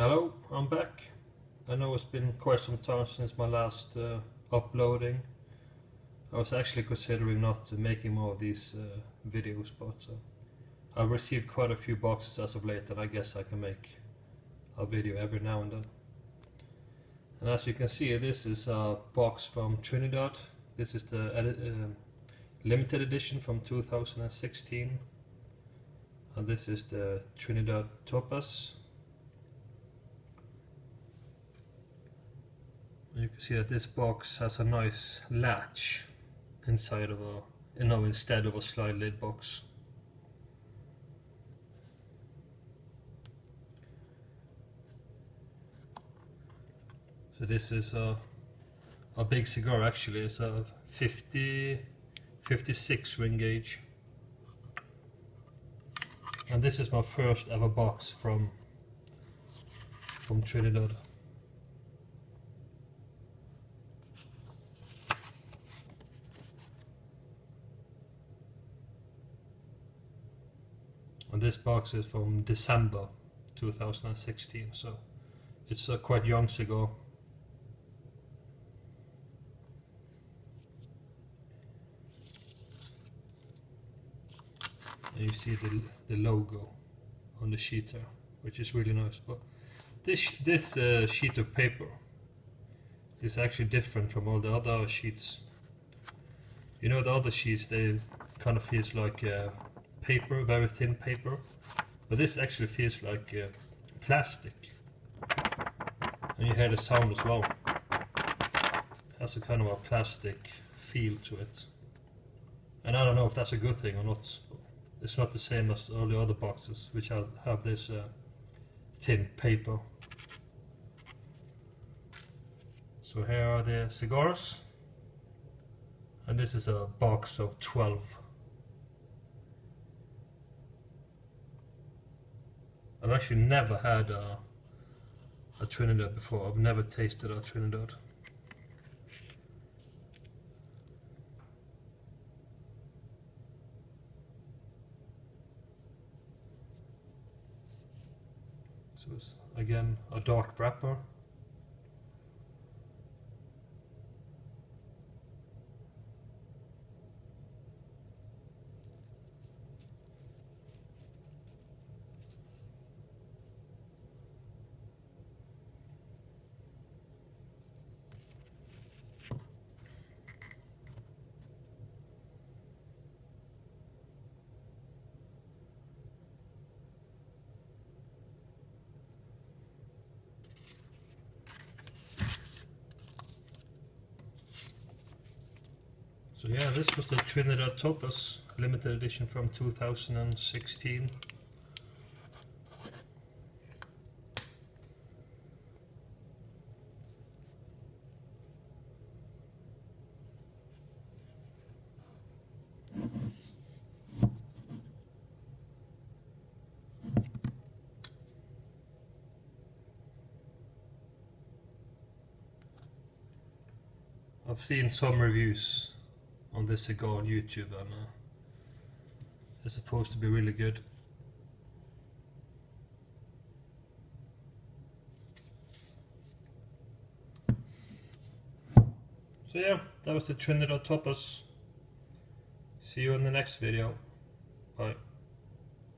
Hello, I'm back. I know it's been quite some time since my last uploading. I was actually considering not making more of these videos, but I've received quite a few boxes as of late, and I guess I can make a video every now and then. And as you can see, this is a box from Trinidad. This is the limited edition from 2016, and this is the Trinidad Topes. You can see that this box has a nice latch inside of instead of a slide lid box. So this is a big cigar. Actually, it's a 56 ring gauge, and this is my first ever box from Trinidad. And this box is from December 2016, so it's a quite young cigar. And you see the logo on the sheet there, which is really nice. But this sheet of paper is actually different from all the other sheets. You know, the other sheets, they kind of feels like paper, very thin paper, but this actually feels like plastic, and you hear the sound as well. It has a kind of a plastic feel to it, and I don't know if that's a good thing or not. It's not the same as all the other boxes which have this thin paper. So here are the cigars, and this is a box of 12. I've actually never had a Trinidad before. I've never tasted a Trinidad. So it's again a dark wrapper. So yeah, this was the Trinidad Topes limited edition from 2016. I've seen some reviews on this cigar on YouTube, and it's supposed to be really good. So yeah, that was the Trinidad Topes. See you in the next video. Bye.